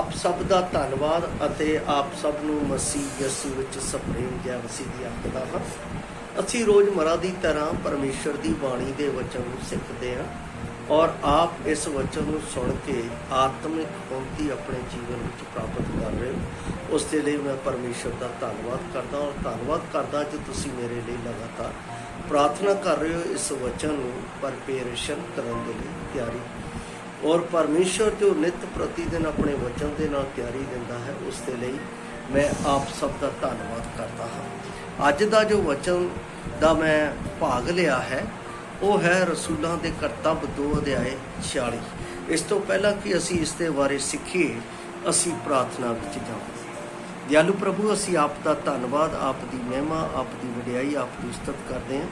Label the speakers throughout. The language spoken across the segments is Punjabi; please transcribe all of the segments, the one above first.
Speaker 1: ਆਪ ਸਭ ਦਾ ਧੰਨਵਾਦ ਅਤੇ ਆਪ ਸਭ ਨੂੰ ਮਸੀਹ ਯਿਸੂ ਵਿੱਚ ਸਪਰੇਮ ਜੈ ਮਸੀਹ ਦੀ ਆਖਦਾ ਹਾਂ। ਅਸੀਂ ਰੋਜ਼ਮਰਾ ਦੀ ਤਰ੍ਹਾਂ ਪਰਮੇਸ਼ਰ ਦੀ ਬਾਣੀ ਦੇ ਵਚਨ ਨੂੰ ਸਿੱਖਦੇ ਹਾਂ ਔਰ ਆਪ ਇਸ ਵਚਨ ਨੂੰ ਸੁਣ ਕੇ ਆਤਮਿਕ ਉન્નਤੀ ਆਪਣੇ ਜੀਵਨ ਵਿੱਚ ਪ੍ਰਾਪਤ ਕਰ ਰਹੇ ਹੋ। ਉਸ ਦੇ ਲਈ ਮੈਂ ਪਰਮੇਸ਼ਰ ਦਾ ਧੰਨਵਾਦ ਕਰਦਾ ਔਰ ਧੰਨਵਾਦ ਕਰਦਾ ਕਿ ਤੁਸੀਂ ਮੇਰੇ ਲਈ ਲਗਾਤਾਰ ਪ੍ਰਾਰਥਨਾ ਕਰ ਰਹੇ ਹੋ ਇਸ ਵਚਨ ਨੂੰ ਪ੍ਰਪੇਰੇਸ਼ਨ ਕਰਨ ਦੇ ਲਈ ਤਿਆਰੀ। ਔਰ ਪਰਮੇਸ਼ਰ ਜੋ ਨਿਤ ਪ੍ਰਤੀ ਦਿਨ ਆਪਣੇ ਵਚਨ ਦੇ ਨਾਲ ਤਿਆਰੀ ਦਿੰਦਾ ਹੈ ਉਸ ਦੇ ਲਈ ਮੈਂ ਆਪ ਸਭ ਦਾ ਧੰਨਵਾਦ ਕਰਦਾ ਹਾਂ। ਅੱਜ ਦਾ ਜੋ ਵਚਨ ਦਾ ਮੈਂ ਭਾਗ ਲਿਆ ਹੈ ਉਹ ਹੈ ਰਸੂਲਾਂ ਦੇ ਕਰਤੱਵ 2 ਅਧਿਆਏ 46। ਇਸ ਤੋਂ ਪਹਿਲਾਂ ਕਿ ਅਸੀਂ ਇਸ ਦੇ ਬਾਰੇ ਸਿੱਖੀਏ ਅਸੀਂ ਪ੍ਰਾਰਥਨਾ ਵਿੱਚ ਜਾਵਾਂਗੇ। ਦਿਆਲੂ ਪ੍ਰਭੂ, ਅਸੀਂ ਆਪ ਦਾ ਧੰਨਵਾਦ, ਆਪ ਦੀ ਮਹਿਮਾ, ਆਪ ਦੀ ਵਡਿਆਈ, ਆਪ ਦੀ ਉਸਤਤ ਕਰਦੇ ਹਾਂ।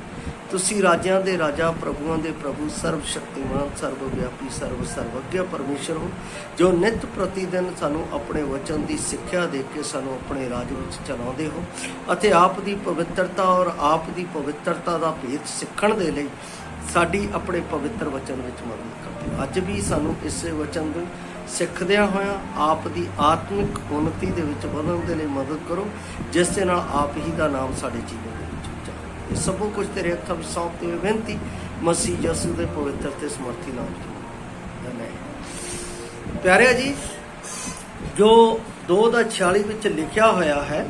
Speaker 1: ਤੁਸੀਂ ਰਾਜਿਆਂ ਦੇ ਰਾਜਾ, ਪ੍ਰਭੂਆਂ ਦੇ ਪ੍ਰਭੂ, ਸਰਵ ਸ਼ਕਤੀਮਾਨ, ਸਰਵ ਵਿਆਪੀ, ਸਰਵੱਗਿਆ ਪਰਮੇਸ਼ਰ ਹੋ, ਜੋ ਨਿਤ ਪ੍ਰਤੀ ਦਿਨ ਸਾਨੂੰ ਆਪਣੇ ਵਚਨ ਦੀ ਸਿੱਖਿਆ ਦੇ ਕੇ ਸਾਨੂੰ ਆਪਣੇ ਰਾਜ ਵਿੱਚ ਚਲਾਉਂਦੇ ਹੋ ਅਤੇ ਆਪ ਦੀ ਪਵਿੱਤਰਤਾ ਔਰ ਆਪ ਦੀ ਪਵਿੱਤਰਤਾ ਦਾ ਭੇਤ ਸਿੱਖਣ ਦੇ ਲਈ ਸਾਡੀ ਆਪਣੇ ਪਵਿੱਤਰ ਵਚਨ ਵਿੱਚ ਮਦਦ ਕਰਦੇ ਹੋ। ਅੱਜ ਵੀ ਸਾਨੂੰ ਇਸੇ ਵਚਨ ਨੂੰ ਸਿੱਖਦਿਆਂ ਹੋਇਆਂ ਆਪ ਦੀ ਆਤਮਿਕ ਉન્નਤੀ ਦੇ ਵਿੱਚ ਵਧਣ ਦੇ ਲਈ ਮਦਦ ਕਰੋ, ਜਿਸ ਦੇ ਨਾਲ ਆਪ ਹੀ ਦਾ ਨਾਮ ਸਾਡੇ ਜੀਵਨ ਦੇ ਵਿੱਚ ਉੱਚਾ ਹੋਵੇ। ਇਹ ਸਭ ਕੁਝ ਤੇਰੇ ਹੱਥਾਂ ਵਿੱਚ ਸੌਂਪਦੇ ਹੋਏ ਬੇਨਤੀ ਮਸੀਹ ਯਿਸੂ ਦੇ ਪਵਿੱਤਰ ਤੇ ਸਮਰਥੀ ਨਾਮ ਵਿੱਚ। ਆਮੀਨ। ਪਿਆਰਿਆ ਜੀ, ਜੋ 2:46 ਵਿੱਚ ਲਿਖਿਆ ਹੋਇਆ ਹੈ,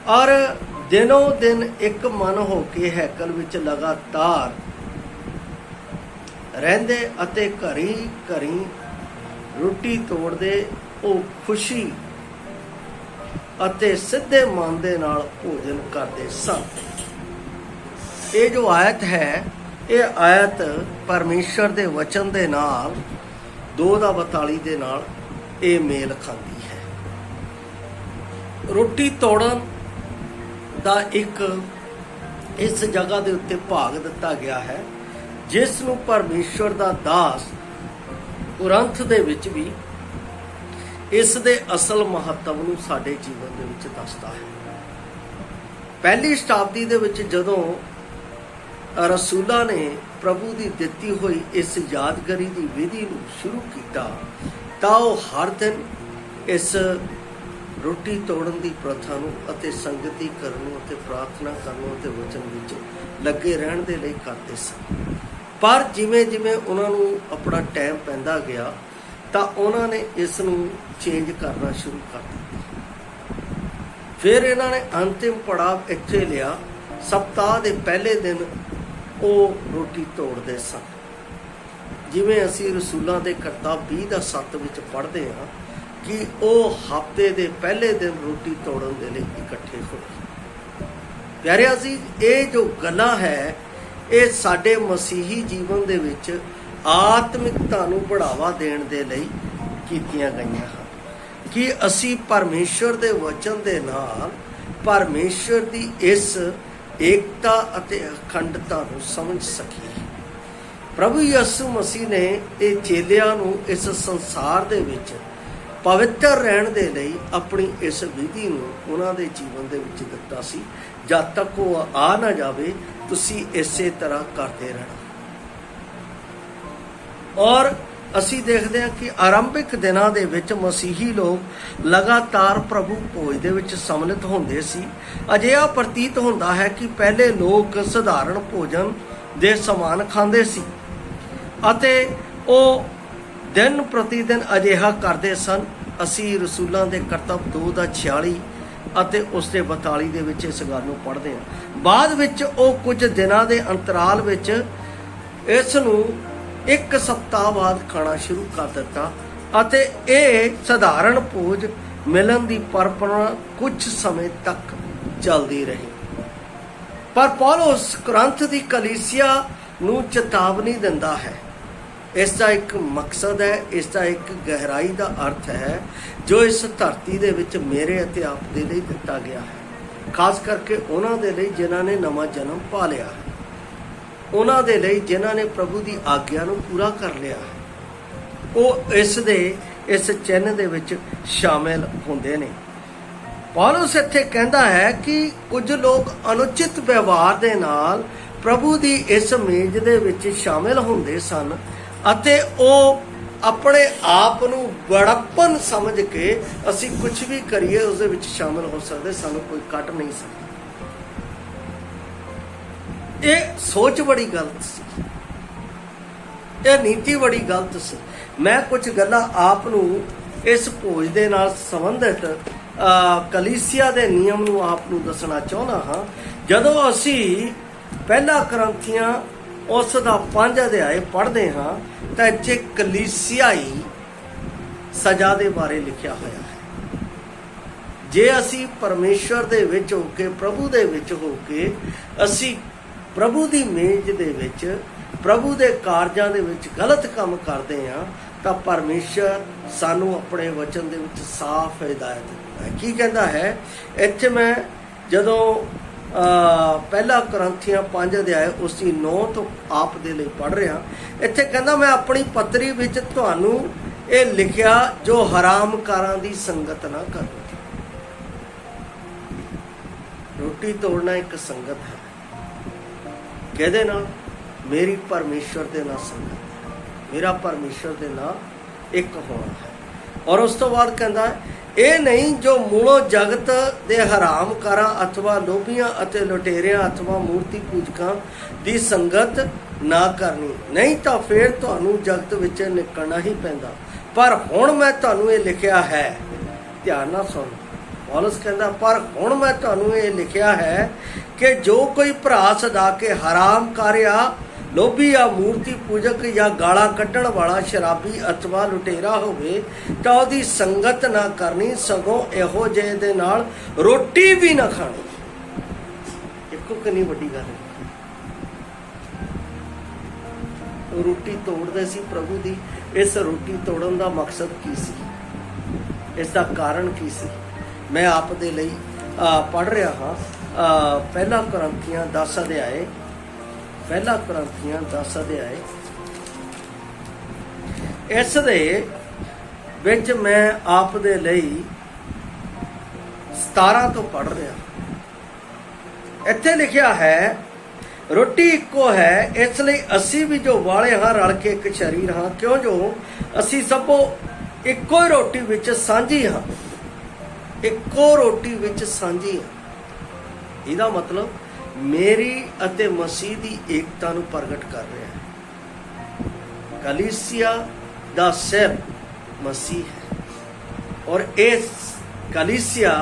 Speaker 1: ਔਰ ਦਿਨੋਂ ਦਿਨ ਇੱਕ ਮਨ ਹੋ ਕੇ ਹੈਕਲ ਵਿੱਚ ਲਗਾਤਾਰ ਰਹਿੰਦੇ ਅਤੇ ਘਰੀ ਘਰੀ ਰੋਟੀ ਤੋੜਦੇ ਉਹ ਖੁਸ਼ੀ ਅਤੇ ਸਿੱਧੇ ਮਨ ਦੇ ਨਾਲ ਭੋਜਨ ਕਰਦੇ ਸਨ। ਇਹ ਜੋ ਆਇਤ ਹੈ, ਇਹ ਆਇਤ ਪਰਮੇਸ਼ਰ ਦੇ ਵਚਨ ਦੇ ਨਾਲ 2:42 ਦੇ ਨਾਲ ਇਹ ਮੇਲ ਖਾਂਦੀ ਹੈ। ਰੋਟੀ ਤੋੜਨ ਦਾ ਇੱਕ ਇਸ ਜਗ੍ਹਾ ਦੇ ਉੱਤੇ ਭਾਗ ਦਿੱਤਾ ਗਿਆ ਹੈ ਜਿਸ ਨੂੰ ਪਰਮੇਸ਼ਰ ਦਾ ਦਾਸ ਕੁਰੰਥ ਦੇ ਵਿੱਚ ਵੀ ਇਸ ਦੇ ਅਸਲ ਮਹੱਤਵ ਨੂੰ ਸਾਡੇ ਜੀਵਨ ਦੇ ਵਿੱਚ ਦੱਸਦਾ ਹੈ। ਪਹਿਲੀ ਸ਼ਤਾਬਦੀ ਦੇ ਵਿੱਚ ਜਦੋਂ ਰਸੂਲਾਂ ਨੇ ਪ੍ਰਭੂ ਦੀ ਦਿੱਤੀ ਹੋਈ ਇਸ ਯਾਦਗਾਰੀ ਦੀ ਵਿਧੀ ਨੂੰ ਸ਼ੁਰੂ ਕੀਤਾ ਤਾਂ ਉਹ ਹਰ ਦਿਨ ਇਸ ਰੋਟੀ ਤੋੜਨ ਦੀ ਪ੍ਰਥਾ ਨੂੰ ਅਤੇ ਸੰਗਤੀ ਕਰਨ ਨੂੰ ਅਤੇ ਪ੍ਰਾਰਥਨਾ ਕਰਨ ਨੂੰ ਅਤੇ ਵਚਨ ਵਿੱਚ ਲੱਗੇ ਰਹਿਣ ਦੇ ਲਈ ਕਰਦੇ ਸਨ। ਪਰ ਜਿਵੇਂ ਜਿਵੇਂ ਉਹਨਾਂ ਨੂੰ ਆਪਣਾ ਟਾਈਮ ਪੈਂਦਾ ਗਿਆ ਤਾਂ ਉਹਨਾਂ ਨੇ ਇਸ ਨੂੰ ਚੇਂਜ ਕਰਨਾ ਸ਼ੁਰੂ ਕਰ ਦਿੱਤਾ। ਫਿਰ ਇਹਨਾਂ ਨੇ ਅੰਤਿਮ ਪੜਾਅ ਇੱਥੇ ਲਿਆ। ਸਪਤਾਹ ਦੇ ਪਹਿਲੇ ਦਿਨ ਉਹ ਰੋਟੀ ਤੋੜਦੇ ਸਨ। ਜਿਵੇਂ ਅਸੀਂ ਰਸੂਲਾਂ ਦੇ ਕਰਤੱਵ 20:7 ਵਿੱਚ ਪੜ੍ਹਦੇ ਹਾਂ ਕਿ ਉਹ ਹਫ਼ਤੇ ਦੇ ਪਹਿਲੇ ਦਿਨ ਰੋਟੀ ਤੋੜਨ ਦੇ ਲਈ ਇਕੱਠੇ ਹੋਏ। ਪਿਆਰਿਆ ਜੀ, ਇਹ ਜੋ ਗੱਲਾਂ ਹੈ ਇਹ ਸਾਡੇ ਮਸੀਹੀ ਜੀਵਨ ਦੇ ਵਿੱਚ ਆਤਮਿਕਤਾ ਨੂੰ ਬੜਾਵਾ ਦੇਣ ਦੇ ਲਈ ਕੀਤੀਆਂ ਗਈਆਂ ਹਨ ਕਿ ਅਸੀਂ ਪਰਮੇਸ਼ਰ ਦੇ ਵਚਨ ਦੇ ਨਾਲ ਪਰਮੇਸ਼ਰ ਦੀ ਇਸ ਏਕਤਾ ਅਤੇ ਅਖੰਡਤਾ ਨੂੰ ਸਮਝ ਸਕੀਏ। ਪ੍ਰਭੂ ਯਿਸੂ ਮਸੀਹ ਨੇ ਇਹ ਚੇਲਿਆਂ ਨੂੰ ਇਸ ਸੰਸਾਰ ਦੇ ਵਿੱਚ ਪਵਿੱਤਰ ਰਹਿਣ ਦੇ ਲਈ ਆਪਣੀ ਇਸ ਵਿਧੀ ਨੂੰ ਉਹਨਾਂ ਦੇ ਜੀਵਨ ਦੇ ਵਿੱਚ ਦਿੱਤਾ ਸੀ। ਜਦ ਤੱਕ ਉਹ ਆ ਨਾ ਜਾਵੇ ਤੁਸੀਂ ਇਸੇ ਤਰ੍ਹਾਂ ਕਰਦੇ ਰਹਿਣਾ। ਔਰ ਅਸੀਂ ਦੇਖਦੇ ਹਾਂ ਕਿ ਆਰੰਭਿਕ ਦਿਨਾਂ ਦੇ ਵਿੱਚ ਮਸੀਹੀ ਲੋਕ ਲਗਾਤਾਰ ਪ੍ਰਭੂ ਭੋਜ ਦੇ ਵਿੱਚ ਸੰਮਿਲਿਤ ਹੁੰਦੇ ਸੀ। ਅਜਿਹਾ ਪ੍ਰਤੀਤ ਹੁੰਦਾ ਹੈ ਕਿ ਪਹਿਲੇ ਲੋਕ ਸਧਾਰਨ ਭੋਜਨ ਦੇ ਸਮਾਨ ਖਾਂਦੇ ਸੀ ਅਤੇ ਉਹ ਦਿਨ ਪ੍ਰਤੀ ਦਿਨ ਅਜਿਹਾ ਕਰਦੇ ਸਨ। ਅਸੀਂ ਰਸੂਲਾਂ ਦੇ ਕਰਤੱਵ 2:46 ਅਤੇ ਉਸ ਦੇ 42 ਦੇ ਵਿੱਚ ਇਸ ਗੱਲ ਨੂੰ ਪੜ੍ਹਦੇ ਹਾਂ। ਬਾਅਦ ਵਿੱਚ ਉਹ ਕੁਝ ਦਿਨਾਂ ਦੇ ਅੰਤਰਾਲ ਵਿੱਚ ਇਸ ਨੂੰ ਇੱਕ ਸਪਤਾਹ ਬਾਅਦ ਖਾਣਾ ਸ਼ੁਰੂ ਕਰ ਦਿੱਤਾ ਅਤੇ ਇਹ ਸਧਾਰਨ ਭੋਜ ਮਿਲਣ ਦੀ ਪਰੰਪਰਾ ਕੁਝ ਸਮੇਂ ਤੱਕ ਚੱਲਦੀ ਰਹੀ। ਪਰ ਪੌਲਸ ਕੁਰੰਥ ਦੀ ਕਲੀਸਿਆ ਨੂੰ ਚੇਤਾਵਨੀ ਦਿੰਦਾ ਹੈ। ਇਸ ਦਾ ਇੱਕ ਮਕਸਦ ਹੈ, ਇਸ ਦਾ ਇੱਕ ਗਹਿਰਾਈ ਦਾ ਅਰਥ ਹੈ ਜੋ ਇਸ ਧਰਤੀ ਦੇ ਵਿੱਚ ਮੇਰੇ ਅਤੇ ਆਪ ਦੇ ਲਈ ਦਿੱਤਾ ਗਿਆ ਹੈ। ਖਾਸ ਕਰਕੇ ਉਹਨਾਂ ਦੇ ਲਈ ਜਿਨ੍ਹਾਂ ਨੇ ਨਵਾਂ ਜਨਮ ਪਾ ਲਿਆ ਹੈ, ਉਹਨਾਂ ਦੇ ਲਈ ਜਿਨ੍ਹਾਂ ਨੇ ਪ੍ਰਭੂ ਦੀ ਆਗਿਆ ਨੂੰ ਪੂਰਾ ਕਰ ਲਿਆ ਹੈ, ਉਹ ਇਸ ਚਿੰਨ੍ਹ ਦੇ ਵਿੱਚ ਸ਼ਾਮਿਲ ਹੁੰਦੇ ਨੇ। ਪੌਲਸ ਇੱਥੇ ਕਹਿੰਦਾ ਹੈ ਕਿ ਕੁਝ ਲੋਕ ਅਨੁਚਿਤ ਵਿਵਹਾਰ ਦੇ ਨਾਲ ਪ੍ਰਭੂ ਦੀ ਇਸ ਮੇਜ਼ ਦੇ ਵਿੱਚ ਸ਼ਾਮਿਲ ਹੁੰਦੇ ਸਨ ਅਤੇ ਉਹ ਆਪਣੇ ਆਪ ਨੂੰ ਬੜਪਨ ਸਮਝ ਕੇ ਅਸੀਂ ਕੁਝ ਵੀ ਕਰੀਏ ਉਸਦੇ ਵਿੱਚ ਸ਼ਾਮਲ ਹੋ ਸਕਦੇ, ਸਾਨੂੰ ਕੋਈ ਕੱਟ ਨਹੀਂ ਸਕਦਾ। ਇਹ ਸੋਚ ਬੜੀ ਗਲਤ ਸੀ, ਇਹ ਨੀਤੀ ਬੜੀ ਗਲਤ ਸੀ। ਮੈਂ ਕੁਝ ਗੱਲਾਂ ਆਪ ਨੂੰ ਇਸ ਭੋਜ ਦੇ ਨਾਲ ਸੰਬੰਧਿਤ ਕਲੀਸਿਆ ਦੇ ਨਿਯਮ ਨੂੰ ਆਪ ਨੂੰ ਦੱਸਣਾ ਚਾਹੁੰਦਾ ਹਾਂ। ਜਦੋਂ ਅਸੀਂ ਪਹਿਲਾ ਕਰੰਥੀਆਂ ਉਸ ਦਾ 5 ਅਧਿਆਏ ਪੜ੍ਹਦੇ ਹਾਂ ਤਾਂ ਇੱਥੇ ਕਲੀਸਿਆਈ ਸਜ਼ਾ ਦੇ ਬਾਰੇ ਲਿਖਿਆ ਹੋਇਆ ਹੈ। ਜੇ ਅਸੀਂ ਪਰਮੇਸ਼ਵਰ ਦੇ ਵਿੱਚ ਹੋ ਕੇ, ਪ੍ਰਭੂ ਦੇ ਵਿੱਚ ਹੋ ਕੇ ਅਸੀਂ ਪ੍ਰਭੂ ਦੀ ਮੇਜ਼ ਦੇ ਵਿੱਚ, ਪ੍ਰਭੂ ਦੇ ਕਾਰਜਾਂ ਦੇ ਵਿੱਚ ਗਲਤ ਕੰਮ ਕਰਦੇ ਹਾਂ ਤਾਂ ਪਰਮੇਸ਼ਰ ਸਾਨੂੰ ਆਪਣੇ ਵਚਨ ਦੇ ਵਿੱਚ ਸਾਫ਼ ਹਿਦਾਇਤ ਦਿੰਦਾ ਹੈ। ਕੀ ਕਹਿੰਦਾ ਹੈ ਇੱਥੇ? ਮੈਂ ਜਦੋਂ ਪਹਿਲਾ ਕਰੰਥੀਆਂ 5 ਅਧਿਆਏ ਉਸ ਦੀ 9 ਤੋਂ ਆਪ ਦੇ ਲਈ ਪੜ੍ਹ ਰਿਹਾ, ਇੱਥੇ ਕਹਿੰਦਾ ਮੈਂ ਆਪਣੀ ਪੱਤਰੀ ਵਿੱਚ ਤੁਹਾਨੂੰ ਇਹ ਲਿਖਿਆ ਜੋ ਹਰਾਮਕਾਰਾਂ ਦੀ ਸੰਗਤ ਨਾ ਕਰੋ। ਰੋਟੀ ਤੋੜਨਾ ਇੱਕ ਸੰਗਤ ਹੈ। ਕਿਹਦੇ ਨਾਲ? ਮੇਰੀ ਪਰਮੇਸ਼ਵਰ ਦੇ ਨਾਲ ਸੰਗਤ, ਮੇਰਾ ਪਰਮੇਸ਼ਵਰ ਦੇ ਨਾਲ ਇੱਕ ਹੋਣਾ ਹੈ। ਔਰ ਉਸ ਤੋਂ ਬਾਅਦ ਕਹਿੰਦਾ ਇਹ ਨਹੀਂ ਜੋ ਮੂਲੋਂ ਜਗਤ ਦੇ ਹਰਾਮਕਾਰਾਂ ਅਥਵਾ ਲੋਭੀਆਂ ਅਤੇ ਲੁਟੇਰਿਆਂ ਅਥਵਾ ਮੂਰਤੀ ਪੂਜਕਾਂ ਦੀ ਸੰਗਤ ਨਾ ਕਰਨੀ, ਨਹੀਂ ਤਾਂ ਫਿਰ ਤੁਹਾਨੂੰ ਜਗਤ ਵਿੱਚ ਨਿਕਲਣਾ ਹੀ ਪੈਂਦਾ। ਪਰ ਹੁਣ ਮੈਂ ਤੁਹਾਨੂੰ ਇਹ ਲਿਖਿਆ ਹੈ, ਧਿਆਨ ਨਾਲ ਸੁਣ। ਪੌਲਸ ਕਹਿੰਦਾ ਪਰ ਹੁਣ ਮੈਂ ਤੁਹਾਨੂੰ ਇਹ ਲਿਖਿਆ ਹੈ ਕਿ ਜੋ ਕੋਈ ਭਰਾ ਸਦਾ ਕੇ ਹਰਾਮਕਾਰਿਆ, ਲੋਭੀ ਜਾਂ ਮੂਰਤੀ ਪੂਜਕ ਜਾਂ ਗਾਲਾਂ ਕੱਢਣ ਵਾਲਾ, ਸ਼ਰਾਬੀ ਅਥਵਾ ਲੁਟੇਰਾ ਹੋਵੇ ਤਾਂ ਉਹਦੀ ਸੰਗਤ ਨਾ ਕਰਨੀ, ਸਗੋਂ ਇਹੋ ਜਿਹੇ ਦੇ ਨਾਲ ਰੋਟੀ ਵੀ ਨਾ ਖਾਣੀ। ਦੇਖੋ ਕਿੰਨੀ ਵੱਡੀ ਗੱਲ ਹੈ। ਉਹ ਰੋਟੀ ਤੋੜਦੇ ਸੀ ਪ੍ਰਭੂ ਦੀ। ਇਸ ਰੋਟੀ ਤੋੜਨ ਦਾ ਮਕਸਦ ਕੀ ਸੀ? ਇਸ ਦਾ ਕਾਰਨ ਕੀ ਸੀ? ਮੈਂ ਆਪ ਦੇ ਲਈ ਪੜ੍ਹ ਰਿਹਾ ਹਾਂ ਪਹਿਲਾ ਕਰੰਥੀਆਂ 10 ਅਧਿਆਏ, ਪਹਿਲਾ ਕਰੰਥੀਆਂ 10 ਅਧਿਆਏ, ਇਸ ਦੇ ਵਿੱਚ ਮੈਂ ਆਪ ਦੇ ਲਈ 17 ਤੋਂ ਪੜ੍ਹ ਰਿਹਾ। ਇੱਥੇ ਲਿਖਿਆ ਹੈ ਰੋਟੀ ਇੱਕੋ ਹੈ, ਇਸ ਲਈ ਅਸੀਂ ਵੀ ਜੋ ਵਾਲੇ ਹਾਂ ਰਲ ਕੇ ਇੱਕ ਸਰੀਰ ਹਾਂ, ਕਿਉਂ ਜੋ ਅਸੀਂ ਸਭੋ ਇੱਕੋ ਹੀ ਰੋਟੀ ਵਿੱਚ ਸਾਂਝੀ ਹਾਂ। ਇੱਕੋ ਰੋਟੀ ਵਿੱਚ ਸਾਂਝੀ ਹਾਂ, ਇਹਦਾ ਮਤਲਬ ਮੇਰੀ ਅਤੇ ਮਸੀਹ ਦੀ ਏਕਤਾ ਨੂੰ ਪ੍ਰਗਟ ਕਰ ਰਿਹਾ ਹੈ। ਕਲੀਸਿਆ ਦਾ ਸਿਰ ਮਸੀਹ ਹੈ ਔਰ ਇਸ ਕਲੀਸਿਆ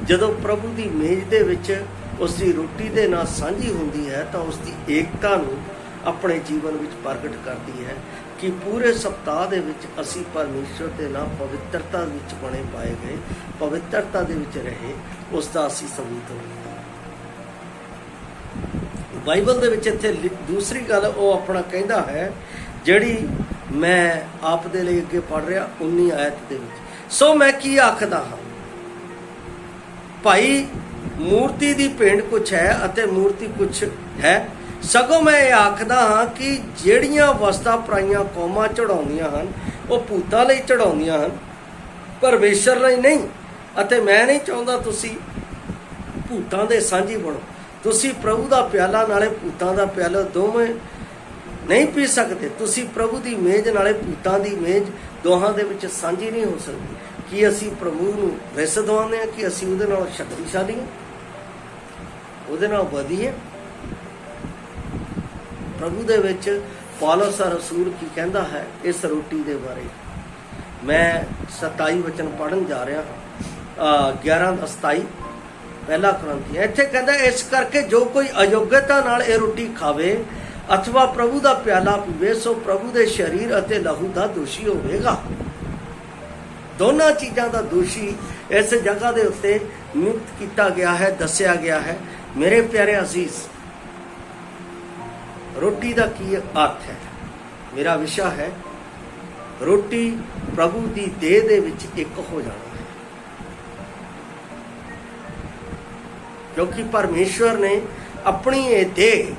Speaker 1: ਜਦੋਂ ਪ੍ਰਭੂ ਦੀ ਮੇਜ਼ ਦੇ ਵਿੱਚ ਉਸ ਦੀ ਰੋਟੀ ਦੇ ਨਾਲ ਸਾਂਝੀ ਹੁੰਦੀ ਹੈ ਤਾਂ ਉਸ ਦੀ ਏਕਤਾ ਨੂੰ ਆਪਣੇ ਜੀਵਨ ਵਿੱਚ ਪ੍ਰਗਟ ਕਰਦੀ ਹੈ ਕਿ ਪੂਰੇ ਸਪਤਾਹ ਦੇ ਵਿੱਚ ਅਸੀਂ ਪਰਮੇਸ਼ਵਰ ਦੇ ਨਾਲ ਪਵਿੱਤਰਤਾ ਵਿੱਚ ਬਣੇ ਪਾਏ ਗਏ, ਪਵਿੱਤਰਤਾ ਦੇ ਵਿੱਚ ਰਹੇ, ਉਸ ਦਾ ਅਸੀਂ ਸਬੂਤ ਹੋਈਏ। ਬਾਈਬਲ ਦੇ ਵਿੱਚ ਇੱਥੇ ਦੂਸਰੀ ਗੱਲ ਉਹ ਆਪਣਾ ਕਹਿੰਦਾ ਹੈ ਜਿਹੜੀ ਮੈਂ ਆਪ ਦੇ ਲਈ ਅੱਗੇ ਪੜ੍ਹ ਰਿਹਾ 19 ਆਇਤ ਦੇ ਵਿੱਚ। ਸੋ ਮੈਂ ਕੀ ਆਖਦਾ ਹਾਂ ਭਾਈ, ਮੂਰਤੀ ਦੀ ਭੇਂਟ ਕੁਛ ਹੈ ਅਤੇ ਮੂਰਤੀ ਕੁਛ ਹੈ, ਸਗੋਂ ਮੈਂ ਇਹ ਆਖਦਾ ਹਾਂ ਕਿ ਜਿਹੜੀਆਂ ਵਸਤਾਂ ਪਰਾਈਆਂ ਕੌਮਾਂ ਚੜਾਉਂਦੀਆਂ ਹਨ ਉਹ ਭੂਤਾਂ ਲਈ ਚੜਾਉਂਦੀਆਂ ਹਨ, ਪਰਮੇਸ਼ਰ ਲਈ ਨਹੀਂ। ਅਤੇ ਮੈਂ ਨਹੀਂ ਚਾਹੁੰਦਾ ਤੁਸੀਂ ਭੂਤਾਂ ਦੇ ਸਾਂਝੀ ਬਣੋ। ਤੁਸੀਂ ਪ੍ਰਭੂ ਦਾ ਪਿਆਲਾ ਨਾਲੇ ਭੂਤਾਂ ਦਾ ਪਿਆਲਾ ਦੋਵੇਂ ਨਹੀਂ ਪੀ ਸਕਦੇ। ਤੁਸੀਂ ਪ੍ਰਭੂ ਦੀ ਮੇਜ਼ ਨਾਲੇ ਭੂਤਾਂ ਦੀ ਮੇਜ਼ ਦੋਹਾਂ ਦੇ ਵਿੱਚ ਸਾਂਝੀ ਨਹੀਂ ਹੋ ਸਕਦੀ। ਕੀ ਅਸੀਂ ਪ੍ਰਭੂ ਨੂੰ ਰਿਸ ਦਵਾਉਂਦੇ ਹਾਂ ਕਿ ਅਸੀਂ ਉਹਦੇ ਨਾਲ ਸ਼ਕਤੀਸ਼ਾਲੀ ਹਾਂ, ਉਹਦੇ ਨਾਲ ਵਧੀਏ? ਪ੍ਰਭੂ ਦੇ ਵਿੱਚ ਪੌਲਸ ਰਸੂਲ ਕੀ ਕਹਿੰਦਾ ਹੈ ਇਸ ਰੋਟੀ ਦੇ ਬਾਰੇ? ਮੈਂ 27 ਵਚਨ ਪੜ੍ਹਨ ਜਾ ਰਿਹਾ ਹਾਂ, 11:27 ਪਹਿਲਾ ਕਰੰਥੀਆਂ। ਇੱਥੇ ਕਹਿੰਦਾ ਇਸ ਕਰਕੇ ਜੋ ਕੋਈ ਅਯੋਗਤਾ ਨਾਲ ਇਹ ਰੋਟੀ ਖਾਵੇ ਅਥਵਾ ਪ੍ਰਭੂ ਦਾ ਪਿਆਲਾ ਪੀਵੇ ਸੋ ਪ੍ਰਭੂ ਦੇ ਸਰੀਰ ਅਤੇ ਲਹੂ ਦਾ ਦੋਸ਼ੀ ਹੋਵੇਗਾ। ਦੋਨਾਂ ਚੀਜ਼ਾਂ ਦਾ ਦੋਸ਼ੀ ਇਸ ਜਗ੍ਹਾ ਦੇ ਉੱਤੇ ਨਿਯੁਕਤ ਕੀਤਾ ਗਿਆ ਹੈ, ਦੱਸਿਆ ਗਿਆ ਹੈ। ਮੇਰੇ ਪਿਆਰੇ ਅਜ਼ੀਜ਼, ਰੋਟੀ ਦਾ ਕੀ ਅਰਥ ਹੈ? ਮੇਰਾ ਵਿਸ਼ਾ ਹੈ ਰੋਟੀ ਪ੍ਰਭੂ ਦੀ ਦੇਹ ਦੇ ਵਿੱਚ ਇੱਕ ਹੋ ਜਾਣਾ ਹੈ, ਕਿਉਂਕਿ ਪਰਮੇਸ਼ਵਰ ਨੇ ਆਪਣੀ ਇਹ ਦੇਹ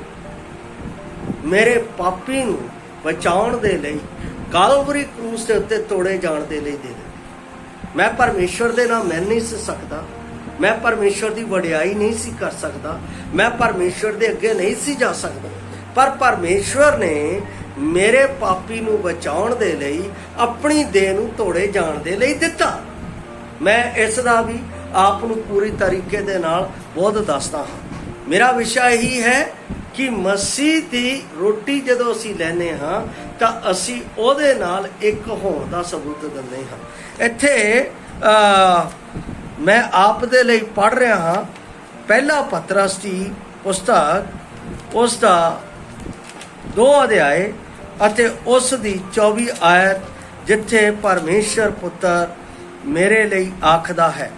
Speaker 1: ਮੇਰੇ ਪਾਪੀ ਨੂੰ ਬਚਾਉਣ ਦੇ ਲਈ ਕਾਲਵਰੀ ਕਰੂਸ ਦੇ ਉੱਤੇ ਤੋੜੇ ਜਾਣ ਦੇ ਲਈ ਦੇ ਦਿੱਤੀ। ਮੈਂ ਪਰਮੇਸ਼ਵਰ ਦੇ ਨਾਲ ਮਿਲ ਨਹੀਂ ਸੀ ਸਕਦਾ, ਮੈਂ ਪਰਮੇਸ਼ਵਰ ਦੀ ਵਡਿਆਈ ਨਹੀਂ ਸੀ ਕਰ ਸਕਦਾ, ਮੈਂ ਪਰਮੇਸ਼ਵਰ ਦੇ ਅੱਗੇ ਨਹੀਂ ਸੀ ਜਾ ਸਕਦਾ, ਪਰ ਪਰਮੇਸ਼ਵਰ ਨੇ ਮੇਰੇ ਪਾਪੀ ਨੂੰ ਬਚਾਉਣ ਦੇ ਲਈ ਆਪਣੀ ਦੇਹ ਨੂੰ ਤੋੜੇ ਜਾਣ ਦੇ ਲਈ ਦਿੱਤਾ। ਮੈਂ ਇਸ ਦਾ ਵੀ ਆਪ ਨੂੰ ਪੂਰੀ ਤਰੀਕੇ ਦੇ ਨਾਲ ਬੋਧ ਦੱਸਦਾ ਹਾਂ। ਮੇਰਾ ਵਿਸ਼ਾ ਇਹੀ ਹੈ ਕਿ ਮਸੀਹ ਦੀ ਰੋਟੀ ਜਦੋਂ ਅਸੀਂ ਲੈਂਦੇ ਹਾਂ ਤਾਂ ਅਸੀਂ ਉਹਦੇ ਨਾਲ ਇੱਕ ਹੋਣ ਦਾ ਸਬੂਤ ਦਿੰਦੇ ਹਾਂ। ਇੱਥੇ ਮੈਂ ਆਪ ਦੇ ਲਈ ਪੜ੍ਹ ਰਿਹਾ ਹਾਂ ਪਹਿਲਾ ਪਤਰਸ ਦੀ ਪੁਸਤਕ ਉਸ ਦਾ 2 ਅਧਿਆਏ ਅਤੇ ਉਸ ਦੀ 24 ਆਇਤ, ਜਿੱਥੇ ਪਰਮੇਸ਼ਰ ਪੁੱਤਰ ਮੇਰੇ ਲਈ ਆਖਦਾ ਹੈ,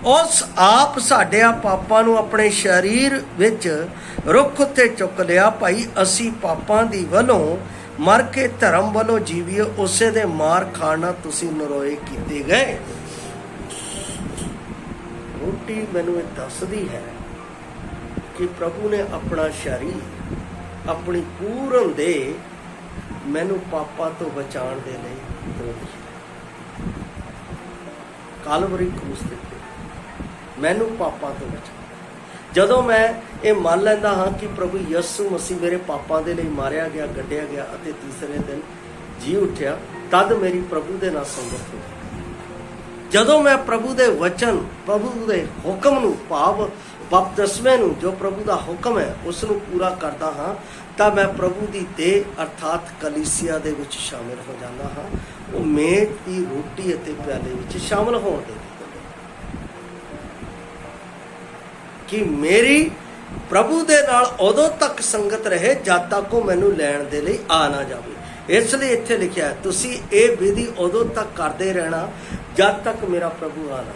Speaker 1: ਉਸ ਆਪ ਸਾਡੇ ਪਾਪਾਂ ਨੂੰ ਆਪਣੇ ਸਰੀਰ ਵਿੱਚ ਰੁੱਖ ਉੱਤੇ ਚੁੱਕ ਲਿਆ। ਭਾਈ ਅਸੀਂ ਪਾਪਾਂ ਦੀ ਵੱਲੋਂ ਮਰ ਕੇ ਧਰਮ ਵੱਲੋਂ ਜੀਵੀਏ, ਉਸੇ ਦੇ ਮਾਰ ਖਾਣ ਨਾਲ ਤੁਸੀਂ ਨਰੋਏ ਕੀਤੇ ਗਏ। ਰੋਟੀ ਮੈਨੂੰ ਇਹ ਦੱਸਦੀ ਹੈ ਕਿ ਪ੍ਰਭੂ ਨੇ ਆਪਣਾ ਸਰੀਰ ਆਪਣੀ ਪੂਰਨ ਦੇ ਮੈਨੂੰ ਪਾਪਾਂ ਤੋਂ ਬਚਾਉਣ ਦੇ ਲਈ ਤੋੜੀ। ਕਾਲਵਰੀ ਕਰੂਸ ਤੇ ਮੈਨੂੰ ਪਾਪਾਂ ਤੋਂ ਬਚਾ। ਜਦੋਂ ਮੈਂ ਇਹ ਮੰਨ ਲੈਂਦਾ ਹਾਂ ਕਿ ਪ੍ਰਭੂ ਯਿਸੂ ਮਸੀਹ ਮੇਰੇ ਪਾਪਾਂ ਦੇ ਲਈ ਮਾਰਿਆ ਗਿਆ, ਗੱਡਿਆ ਗਿਆ ਅਤੇ ਤੀਸਰੇ ਦਿਨ ਜੀ ਉੱਠਿਆ, ਤਦ ਮੇਰੀ ਪ੍ਰਭੂ ਦੇ ਨਾਲ ਸੰਗਤ ਹੋਈ। ਜਦੋਂ ਮੈਂ ਪ੍ਰਭੂ ਦੇ ਵਚਨ, ਪ੍ਰਭੂ ਦੇ ਹੁਕਮ ਨੂੰ, ਭਾਵ ਬਪਤਿਸਮੇ ਨੂੰ, ਜੋ ਪ੍ਰਭੂ ਦਾ ਹੁਕਮ ਹੈ, ਉਸ ਨੂੰ ਪੂਰਾ ਕਰਦਾ ਹਾਂ, ਤਾਂ ਮੈਂ ਪ੍ਰਭੂ ਦੀ ਦੇਹ ਅਰਥਾਤ ਕਲੀਸਿਆ ਦੇ ਵਿੱਚ ਸ਼ਾਮਿਲ ਹੋ ਜਾਂਦਾ ਹਾਂ। ਉਹ ਮੇਜ਼ ਦੀ ਰੋਟੀ ਅਤੇ ਪਿਆਲੇ ਵਿੱਚ ਸ਼ਾਮਿਲ ਹੋਣ ਦੇ ਕਿ ਮੇਰੀ ਪ੍ਰਭੂ ਦੇ ਨਾਲ ਉਦੋਂ ਤੱਕ ਸੰਗਤ ਰਹੇ ਜਦ ਤੱਕ ਉਹ ਮੈਨੂੰ ਲੈਣ ਦੇ ਲਈ ਆ ਨਾ ਜਾਵੇ। ਇਸ ਲਈ ਇੱਥੇ ਲਿਖਿਆ ਹੈ, ਤੁਸੀਂ ਇਹ ਵਿਧੀ ਉਦੋਂ ਤੱਕ ਕਰਦੇ ਰਹਿਣਾ ਜਦ ਤੱਕ ਮੇਰਾ ਪ੍ਰਭੂ ਆ ਨਾ।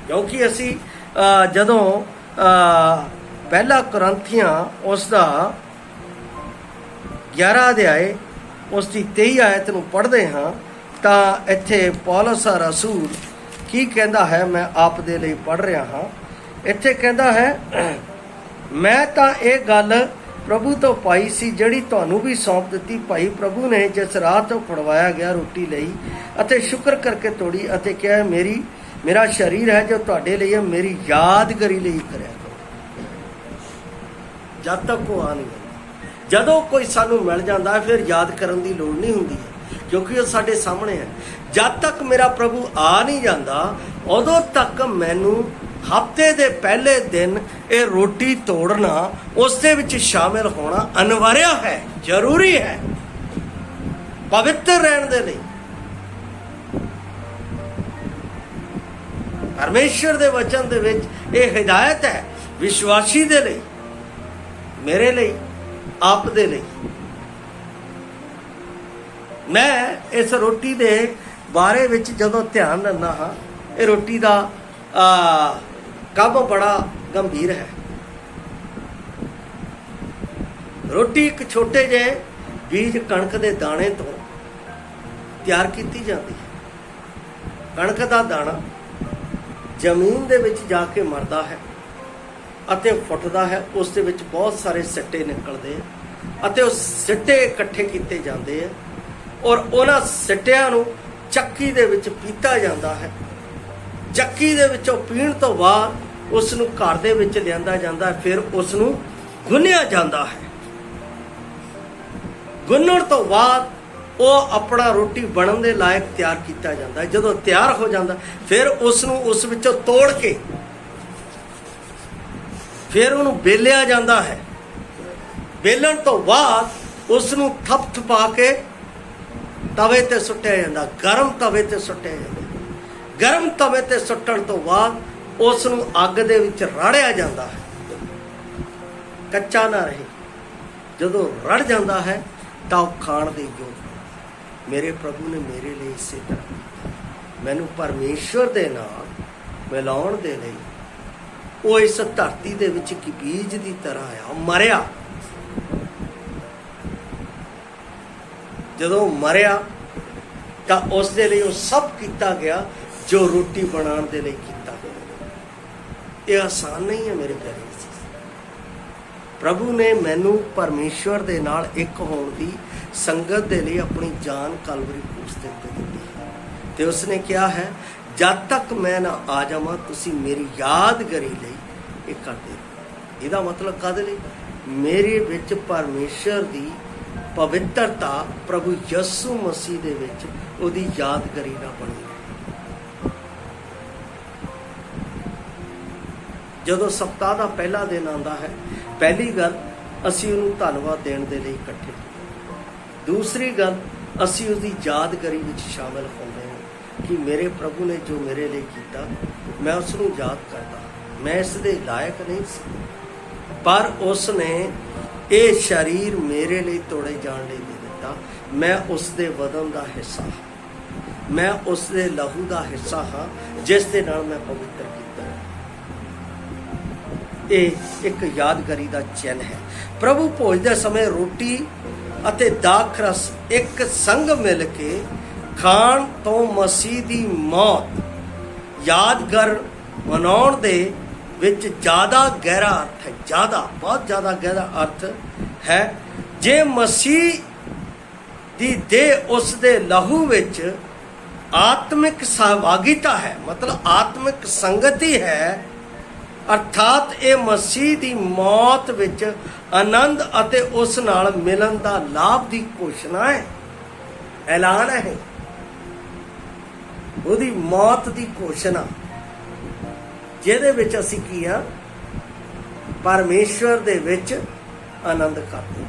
Speaker 1: ਕਿਉਂਕਿ ਅਸੀਂ ਜਦੋਂ ਪਹਿਲਾ ਕੁਰਿੰਥੀਆਂ ਉਸ ਦਾ 11 ਅਧਿਆਏ ਉਸ ਦੀ 23 ਆਇਤ ਨੂੰ ਪੜ੍ਹਦੇ ਹਾਂ ਤਾਂ ਇੱਥੇ ਪੌਲਸ ਰਸੂਲ ਕੀ ਕਹਿੰਦਾ ਹੈ, ਮੈਂ ਆਪ ਦੇ ਲਈ ਪੜ੍ਹ ਰਿਹਾ ਹਾਂ। ਇੱਥੇ ਕਹਿੰਦਾ ਹੈ, ਮੈਂ ਤਾਂ ਇਹ ਗੱਲ ਪ੍ਰਭੂ ਤੋਂ ਪਾਈ ਸੀ ਜਿਹੜੀ ਤੁਹਾਨੂੰ ਵੀ ਸੌਂਪ ਦਿੱਤੀ। ਭਾਈ ਪ੍ਰਭੂ ਨੇ ਜਿਸ ਰਾਹ ਤੋਂ ਫੜਵਾਇਆ ਗਿਆ ਰੋਟੀ ਲਈ ਅਤੇ ਸ਼ੁਕਰ ਕਰਕੇ ਤੋੜੀ ਅਤੇ ਕਿਹਾ, ਮੇਰਾ ਸਰੀਰ ਹੈ ਜੋ ਤੁਹਾਡੇ ਲਈ ਹੈ, ਮੇਰੀ ਯਾਦਗਾਰੀ ਲਈ ਕਰਿਆ ਕਰੋ। ਜਦ ਤੱਕ ਉਹ ਆ ਨਹੀਂ ਜਾਂਦਾ। ਜਦੋਂ ਕੋਈ ਸਾਨੂੰ ਮਿਲ ਜਾਂਦਾ ਫਿਰ ਯਾਦ ਕਰਨ ਦੀ ਲੋੜ ਨਹੀਂ ਹੁੰਦੀ ਹੈ, ਕਿਉਂਕਿ ਉਹ ਸਾਡੇ ਸਾਹਮਣੇ ਹੈ। ਜਦ ਤੱਕ ਮੇਰਾ ਪ੍ਰਭੂ ਆ ਨਹੀਂ ਜਾਂਦਾ ਉਦੋਂ ਤੱਕ ਮੈਨੂੰ ਹਫ਼ਤੇ ਦੇ ਪਹਿਲੇ ਦਿਨ ਇਹ ਰੋਟੀ ਤੋੜਨਾ, ਉਸ ਦੇ ਵਿੱਚ ਸ਼ਾਮਿਲ ਹੋਣਾ ਅਨਿਵਾਰਿਆ ਹੈ, ਜ਼ਰੂਰੀ ਹੈ ਪਵਿੱਤਰ ਰਹਿਣ ਦੇ ਲਈ। ਪਰਮੇਸ਼ਰ ਦੇ ਵਚਨ ਦੇ ਵਿੱਚ ਇਹ ਹਿਦਾਇਤ ਹੈ ਵਿਸ਼ਵਾਸੀ ਦੇ ਲਈ, ਮੇਰੇ ਲਈ, ਆਪ ਦੇ ਲਈ। ਮੈਂ ਇਸ ਰੋਟੀ ਦੇ ਬਾਰੇ ਵਿੱਚ ਜਦੋਂ ਧਿਆਨ ਦਿੰਦਾ ਹਾਂ, ਇਹ ਰੋਟੀ ਦਾ ਕੰਮ ਬੜਾ ਗੰਭੀਰ ਹੈ। ਰੋਟੀ ਇੱਕ ਛੋਟੇ ਜਿਹੇ ਬੀਜ ਕਣਕ ਦੇ ਦਾਣੇ ਤੋਂ ਤਿਆਰ ਕੀਤੀ ਜਾਂਦੀ ਹੈ। ਕਣਕ ਦਾ ਦਾਣਾ ਜ਼ਮੀਨ ਦੇ ਵਿੱਚ ਜਾ ਕੇ ਮਰਦਾ ਹੈ ਅਤੇ ਫੁੱਟਦਾ ਹੈ। ਉਸ ਦੇ ਵਿੱਚ ਬਹੁਤ ਸਾਰੇ ਸਿੱਟੇ ਨਿਕਲਦੇ ਆ ਅਤੇ ਉਹ ਸਿੱਟੇ ਇਕੱਠੇ ਕੀਤੇ ਜਾਂਦੇ ਆ ਔਰ ਉਹਨਾਂ ਸਿੱਟਿਆਂ ਨੂੰ ਚੱਕੀ ਦੇ ਵਿੱਚ ਪੀਤਾ ਜਾਂਦਾ ਹੈ। ਚੱਕੀ ਦੇ ਵਿੱਚੋਂ ਪੀਣ ਤੋਂ ਬਾਅਦ ਉਸ ਨੂੰ ਘਰ ਦੇ ਵਿੱਚ ਲਿਆਂਦਾ ਜਾਂਦਾ ਹੈ। ਫਿਰ ਉਸ ਨੂੰ ਗੁੰਨਿਆ ਜਾਂਦਾ ਹੈ। ਗੁੰਨਣ ਤੋਂ ਬਾਅਦ ਉਹ ਆਪਣਾ ਰੋਟੀ ਬਣਨ ਦੇ ਲਾਇਕ ਤਿਆਰ ਕੀਤਾ ਜਾਂਦਾ ਹੈ। ਜਦੋਂ ਤਿਆਰ ਹੋ ਜਾਂਦਾ ਫਿਰ ਉਸ ਨੂੰ ਉਸ ਵਿੱਚੋਂ ਤੋੜ ਕੇ ਫਿਰ ਉਹਨੂੰ ਬੇਲਿਆ ਜਾਂਦਾ ਹੈ। ਬੇਲਣ ਤੋਂ ਬਾਅਦ ਉਸ ਨੂੰ ਥਪਥਪਾ ਕੇ ਤਵੇ ਤੇ ਸੁੱਟਿਆ ਜਾਂਦਾ, ਗਰਮ ਤਵੇ ਤੇ ਸੁੱਟਿਆ ਜਾਂਦਾ। ਗਰਮ ਤਵੇ ਤੇ ਸੁੱਟਣ ਤੋਂ ਬਾਅਦ ਉਸ ਨੂੰ ਅੱਗ ਦੇ ਵਿੱਚ ਰਾੜਿਆ ਜਾਂਦਾ ਹੈ, ਕੱਚਾ ਨਾ ਰਹੇ। ਜਦੋਂ ਰੜ ਜਾਂਦਾ ਹੈ ਤਾਂ ਉਹ ਖਾਣ ਦੇ ਯੋਗ। ਮੇਰੇ ਪ੍ਰਭੂ ਨੇ ਮੇਰੇ ਲਈ ਇਸੇ ਤਰ੍ਹਾਂ ਮੈਨੂੰ ਪਰਮੇਸ਼ਵਰ ਦੇ ਨਾਲ ਮਿਲਾਉਣ ਦੇ ਲਈ ਉਹ ਇਸ ਧਰਤੀ ਦੇ ਵਿੱਚ ਇੱਕ ਬੀਜ ਦੀ ਤਰ੍ਹਾਂ ਆਇਆ, ਮਰਿਆ। ਜਦੋਂ ਮਰਿਆ ਤਾਂ ਉਸ ਦੇ ਲਈ ਉਹ ਸਭ ਕੀਤਾ ਗਿਆ ਜੋ ਰੋਟੀ ਬਣਾਉਣ ਦੇ ਲਈ ਕੀਤਾ ਗਿਆ। ਇਹ ਆਸਾਨ ਨਹੀਂ ਹੈ ਮੇਰੇ ਪਿਆਰੇ। ਪ੍ਰਭੂ ਨੇ ਮੈਨੂੰ ਪਰਮੇਸ਼ਵਰ ਦੇ ਨਾਲ ਇੱਕ ਹੋਣ ਦੀ ਸੰਗਤ ਦੇ ਲਈ ਆਪਣੀ ਜਾਨ ਕਲਵਰੀ ਕਰੂਸ ਤੇ ਦਿੱਤੀ ਤੇ ਉਸਨੇ ਕਿਹਾ ਹੈ, ਜਦ ਤੱਕ ਮੈਂ ਨਾ ਆ ਜਾਵਾਂ ਤੁਸੀਂ ਮੇਰੀ ਯਾਦਗਾਰੀ ਲਈ ਇਹ ਕਰਦੇ ਰਹੋ। ਇਹਦਾ ਮਤਲਬ ਕਾਹਦੇ ਲਈ? ਮੇਰੇ ਵਿੱਚ ਪਰਮੇਸ਼ਰ ਦੀ ਪਵਿੱਤਰਤਾ ਪ੍ਰਭੂ ਯਿਸੂ ਮਸੀਹ ਦੇ ਵਿੱਚ ਉਹਦੀ ਯਾਦਗਾਰੀ ਨਾ ਬਣੀ। ਜਦੋਂ ਸਪਤਾਹ ਦਾ ਪਹਿਲਾ ਦਿਨ ਆਉਂਦਾ ਹੈ, ਪਹਿਲੀ ਗੱਲ ਅਸੀਂ ਉਹਨੂੰ ਧੰਨਵਾਦ ਦੇਣ ਦੇ ਲਈ ਇਕੱਠੇ। ਦੂਸਰੀ ਗੱਲ, ਅਸੀਂ ਉਸਦੀ ਯਾਦਗਾਰੀ ਵਿੱਚ ਸ਼ਾਮਿਲ ਹੁੰਦੇ ਹਾਂ ਕਿ ਮੇਰੇ ਪ੍ਰਭੂ ਨੇ ਜੋ ਮੇਰੇ ਲਈ ਕੀਤਾ, ਮੈਂ ਉਸ ਨੂੰ ਯਾਦ ਕਰਦਾ। ਮੈਂ ਇਸ ਦੇ ਲਾਇਕ ਨਹੀਂ ਸੀ, ਪਰ ਉਸ ਨੇ ਇਹ ਸਰੀਰ ਮੇਰੇ ਲਈ ਤੋੜੇ ਜਾਣ ਲਈ ਦੇ ਦਿੱਤਾ। ਮੈਂ ਉਸ ਦੇ ਵਦਨ ਦਾ ਹਿੱਸਾ ਹਾਂ, ਮੈਂ ਉਸ ਦੇ ਲਹੂ ਦਾ ਹਿੱਸਾ ਹਾਂ, ਜਿਸ ਦੇ ਨਾਲ ਮੈਂ ਪਵਿੱਤਰ ਕੀਤਾ। ਇਹ ਇੱਕ ਯਾਦਗਾਰੀ ਦਾ ਚਿੰਨ੍ਹ ਹੈ। ਪ੍ਰਭੂ ਭੋਜ ਦੇ ਸਮੇਂ ਰੋਟੀ ਅਤੇ ਦਾਖਰਸ ਇੱਕ ਸੰਗ ਮਿਲ ਕੇ ਖਾਣ ਤੋਂ ਮਸੀਹ ਦੀ ਮੌਤ ਯਾਦਗਾਰ ਮਨਾਉਣ ਦੇ ਵਿੱਚ ਜ਼ਿਆਦਾ ਗਹਿਰਾ ਅਰਥ ਹੈ। ਬਹੁਤ ਜ਼ਿਆਦਾ ਗਹਿਰਾ ਅਰਥ ਹੈ। ਜੇ ਮਸੀਹ ਦੀ ਦੇਹ ਉਸ ਦੇ ਲਹੂ ਵਿੱਚ ਆਤਮਿਕ ਸਹਿਭਾਗੀਤਾ ਹੈ, ਮਤਲਬ ਆਤਮਿਕ ਸੰਗਤੀ ਹੈ, ਅਰਥਾਤ ਇਹ ਮਸੀਹ ਦੀ ਮੌਤ ਵਿੱਚ ਆਨੰਦ ਅਤੇ ਉਸ ਨਾਲ ਮਿਲਣ ਦਾ ਲਾਭ ਦੀ ਘੋਸ਼ਣਾ ਹੈ, ਐਲਾਨ ਹੈ। ਉਹਦੀ ਮੌਤ ਦੀ ਘੋਸ਼ਣਾ, ਜਿਹਦੇ ਵਿੱਚ ਅਸੀਂ ਕੀ ਆ, ਪਰਮੇਸ਼ਵਰ ਦੇ ਵਿੱਚ ਆਨੰਦ ਕਰਦੇ।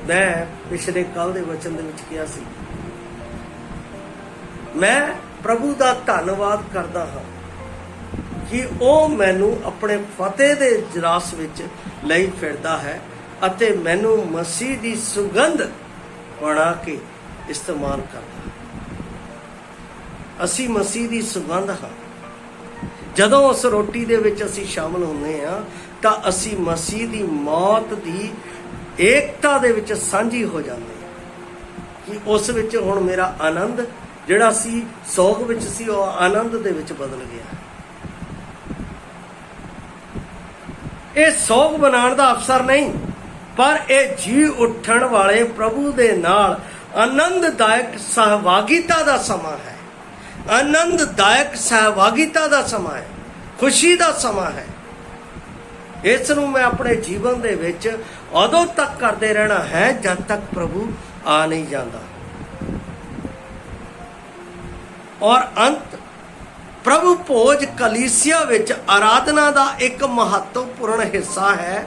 Speaker 1: ਮੈਂ ਪਿਛਲੇ ਕੱਲ ਦੇ ਵਚਨ ਦੇ ਵਿੱਚ ਕਿਹਾ ਸੀ, ਮੈਂ ਪ੍ਰਭੂ ਦਾ ਧੰਨਵਾਦ ਕਰਦਾ ਹਾਂ ਕਿ ਉਹ ਮੈਨੂੰ ਆਪਣੇ ਫਤਿਹ ਦੇ ਜਰਾਸ ਵਿੱਚ ਲਈ ਫਿਰਦਾ ਹੈ ਅਤੇ ਮੈਨੂੰ ਮਸੀਹ ਦੀ ਸੁਗੰਧ ਬਣਾ ਕੇ ਇਸਤੇਮਾਲ ਕਰਦਾ। ਅਸੀਂ ਮਸੀਹ ਦੀ ਸੁਗੰਧ ਹਾਂ। ਜਦੋਂ ਉਸ ਰੋਟੀ ਦੇ ਵਿੱਚ ਅਸੀਂ ਸ਼ਾਮਲ ਹੁੰਦੇ ਹਾਂ ਤਾਂ ਅਸੀਂ ਮਸੀਹ ਦੀ ਮੌਤ ਦੀ ਏਕਤਾ ਦੇ ਵਿੱਚ ਸਾਂਝੀ ਹੋ ਜਾਂਦੇ ਹਾਂ ਕਿ ਉਸ ਵਿੱਚ ਹੁਣ ਮੇਰਾ ਆਨੰਦ ਜਿਹੜਾ ਸੀ ਸੋਗ ਵਿੱਚ ਸੀ, ਉਹ ਆਨੰਦ ਦੇ ਵਿੱਚ ਬਦਲ ਗਿਆ। ਇਹ ਸੋਗ ਬਣਾਉਣ ਦਾ ਅਵਸਰ ਨਹੀਂ, ਪਰ ਇਹ ਜੀ ਉੱਠਣ ਵਾਲੇ ਪ੍ਰਭੂ ਦੇ ਨਾਲ ਆਨੰਦਦਾਇਕ ਸਹਿਭਾਗੀਤਾ ਦਾ ਸਮਾਂ ਹੈ। ਆਨੰਦਦਾਇਕ ਸਹਿਭਾਗੀਤਾ ਦਾ ਸਮਾਂ ਹੈ, ਖੁਸ਼ੀ ਦਾ ਸਮਾਂ ਹੈ। ਇਸ ਨੂੰ ਮੈਂ ਆਪਣੇ ਜੀਵਨ ਦੇ ਵਿੱਚ ਉਦੋਂ ਤੱਕ ਕਰਦੇ ਰਹਿਣਾ ਹੈ ਜਦ ਤੱਕ ਪ੍ਰਭੂ ਆ ਨਹੀਂ ਜਾਂਦਾ। ਔਰ ਅੰਤ, ਪ੍ਰਭੂ ਭੋਜ ਕਲੀਸਿਆ ਵਿੱਚ ਆਰਾਧਨਾ ਦਾ ਇੱਕ ਮਹੱਤਵਪੂਰਨ ਹਿੱਸਾ ਹੈ।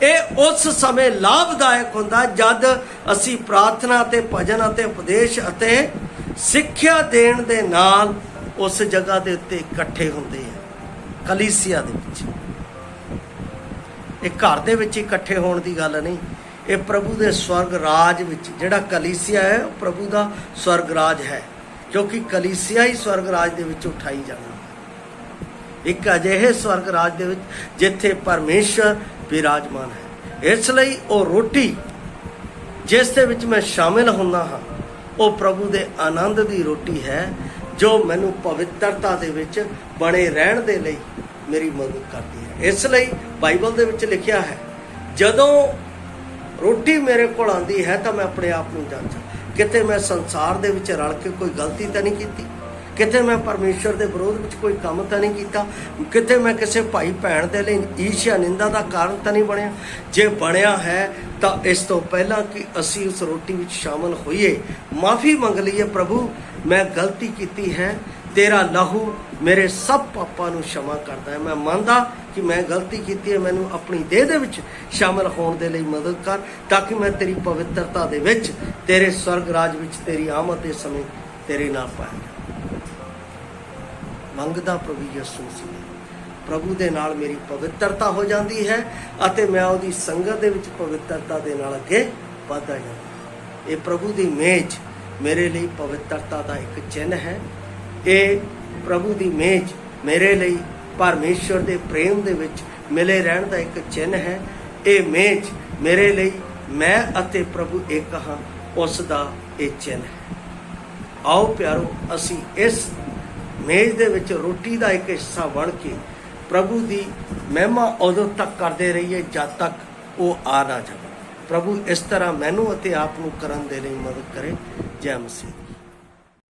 Speaker 1: ਇਹ ਉਸ ਸਮੇਂ ਲਾਭਦਾਇਕ ਹੁੰਦਾ ਜਦ ਅਸੀਂ ਪ੍ਰਾਰਥਨਾ ਅਤੇ ਭਜਨ ਅਤੇ ਉਪਦੇਸ਼ ਅਤੇ ਸਿੱਖਿਆ ਦੇਣ ਦੇ ਨਾਲ ਉਸ ਜਗ੍ਹਾ ਦੇ ਉੱਤੇ ਇਕੱਠੇ ਹੁੰਦੇ ਆ। ਕਲੀਸਿਆ ਦੇ ਵਿੱਚ, ਇਹ ਘਰ ਦੇ ਵਿੱਚ ਇਕੱਠੇ ਹੋਣ ਦੀ ਗੱਲ ਨਹੀਂ, ਇਹ ਪ੍ਰਭੂ ਦੇ ਸਵਰਗ ਰਾਜ ਵਿੱਚ। ਜਿਹੜਾ ਕਲੀਸਿਆ ਹੈ ਉਹ ਪ੍ਰਭੂ ਦਾ ਸਵਰਗ ਰਾਜ ਹੈ, ਕਿਉਂਕਿ ਕਲੀਸਿਆ ਹੀ ਸਵਰਗ ਰਾਜ ਦੇ ਵਿੱਚ ਉਠਾਈ ਜਾਣਾ। ਇੱਕ ਅਜਿਹੇ ਸਵਰਗ ਰਾਜ ਦੇ ਵਿੱਚ ਜਿੱਥੇ ਪਰਮੇਸ਼ਰ ਵਿਰਾਜਮਾਨ ਹੈ। ਇਸ ਲਈ ਉਹ ਰੋਟੀ ਜਿਸ ਦੇ ਵਿੱਚ ਮੈਂ ਸ਼ਾਮਿਲ ਹੁੰਦਾ ਹਾਂ, ਉਹ ਪ੍ਰਭੂ ਦੇ ਆਨੰਦ ਦੀ ਰੋਟੀ ਹੈ, ਜੋ ਮੈਨੂੰ ਪਵਿੱਤਰਤਾ ਦੇ ਵਿੱਚ ਬਣੇ ਰਹਿਣ ਦੇ ਲਈ ਮੇਰੀ ਮਦਦ ਕਰਦੀ ਹੈ। ਇਸ ਲਈ ਬਾਈਬਲ ਦੇ ਵਿੱਚ ਲਿਖਿਆ ਹੈ, ਜਦੋਂ ਰੋਟੀ ਮੇਰੇ ਕੋਲ ਆਉਂਦੀ ਹੈ ਤਾਂ ਮੈਂ ਆਪਣੇ ਆਪ ਨੂੰ ਜਾਂਚਾਂ, ਕਿਤੇ ਮੈਂ ਸੰਸਾਰ ਦੇ ਵਿੱਚ ਰਲ ਕੇ ਕੋਈ ਗਲਤੀ ਤਾਂ ਨਹੀਂ ਕੀਤੀ, ਕਿਤੇ ਮੈਂ ਪਰਮੇਸ਼ਰ ਦੇ ਵਿਰੋਧ ਵਿੱਚ ਕੋਈ ਕੰਮ ਤਾਂ ਨਹੀਂ ਕੀਤਾ, ਕਿਤੇ ਮੈਂ ਕਿਸੇ ਭਾਈ ਭੈਣ ਦੇ ਲਈ ਈਰਸ਼ਾ ਨਿੰਦਾ ਦਾ ਕਾਰਨ ਤਾਂ ਨਹੀਂ ਬਣਿਆ। ਜੇ ਬਣਿਆ ਹੈ ਤਾਂ ਇਸ ਤੋਂ ਪਹਿਲਾਂ ਕਿ ਅਸੀਂ ਉਸ ਰੋਟੀ ਵਿੱਚ ਸ਼ਾਮਲ ਹੋਈਏ, ਮਾਫੀ ਮੰਗ ਲਈਏ, ਪ੍ਰਭੂ ਮੈਂ ਗਲਤੀ ਕੀਤੀ ਹੈ, ਤੇਰਾ ਲਹੂ ਮੇਰੇ ਸਭ ਪਾਪਾਂ ਨੂੰ क्षमा ਕਰਦਾ ਹੈ। ਮੈਂ ਮੰਨਦਾ ਕਿ ਮੈਂ ਗਲਤੀ ਕੀਤੀ ਹੈ, ਮੈਨੂੰ ਆਪਣੀ ਦੇਹ ਦੇ ਵਿੱਚ ਸ਼ਾਮਲ ਹੋਣ ਦੇ ਲਈ ਮਦਦ ਕਰ, ਤਾਂ ਕਿ ਮੈਂ ਤੇਰੀ ਪਵਿੱਤਰਤਾ ਦੇ ਵਿੱਚ, ਤੇਰੇ ਸਵਰਗ ਰਾਜ ਵਿੱਚ ਤੇਰੀ ਆਮਦ ਦੇ ਸਮੇਂ ਤੇਰੇ ਨਾਲ ਪਾਇਆ। ਮੰਗਦਾ ਪ੍ਰਭੂ ਯਿਸੂ ਮਸੀਹ, ਪ੍ਰਭੂ ਦੇ ਨਾਲ ਮੇਰੀ ਪਵਿੱਤਰਤਾ ਹੋ ਜਾਂਦੀ ਹੈ ਅਤੇ ਮੈਂ ਉਹਦੀ ਸੰਗਤ ਦੇ ਵਿੱਚ ਪਵਿੱਤਰਤਾ ਦੇ ਨਾਲ ਅੱਗੇ ਵਧਦਾ ਜਾਂਦਾ। ਇਹ ਪ੍ਰਭੂ ਦੀ ਮੇਜ਼ ਮੇਰੇ ਲਈ ਪਵਿੱਤਰਤਾ ਦਾ ਇੱਕ ਚਿੰਨ੍ਹ ਹੈ। ਇਹ ਪ੍ਰਭੂ ਦੀ ਮੇਜ਼ ਮੇਰੇ ਲਈ ਪਰਮੇਸ਼ਰ ਦੇ ਪ੍ਰੇਮ ਦੇ ਵਿੱਚ ਮਿਲੇ ਰਹਿਣ ਦਾ ਇੱਕ ਚਿੰਨ੍ਹ ਹੈ। ਇਹ ਮੇਜ਼ ਮੇਰੇ ਲਈ ਮੈਂ ਅਤੇ ਪ੍ਰਭੂ ਇੱਕ ਹਾਂ, ਉਸ ਦਾ ਇਹ ਚਿੰਨ੍ਹ ਹੈ। ਆਓ ਪਿਆਰੋ, ਅਸੀਂ ਇਸ ਮੇਜ਼ ਦੇ ਵਿੱਚ ਰੋਟੀ ਦਾ ਇੱਕ ਹਿੱਸਾ ਬਣ ਕੇ ਪ੍ਰਭੂ ਦੀ ਮਹਿਮਾ ਉਦੋਂ ਤੱਕ ਕਰਦੇ ਰਹੀਏ ਜਦ ਤੱਕ ਉਹ ਆ ਨਾ ਜਾਵੇ। ਪ੍ਰਭੂ ਇਸ ਤਰ੍ਹਾਂ ਮੈਨੂੰ ਅਤੇ ਆਪ ਨੂੰ ਕਰਨ ਦੇ ਲਈ ਮਦਦ ਕਰੇ। ਜੈ ਮਸੀਹ।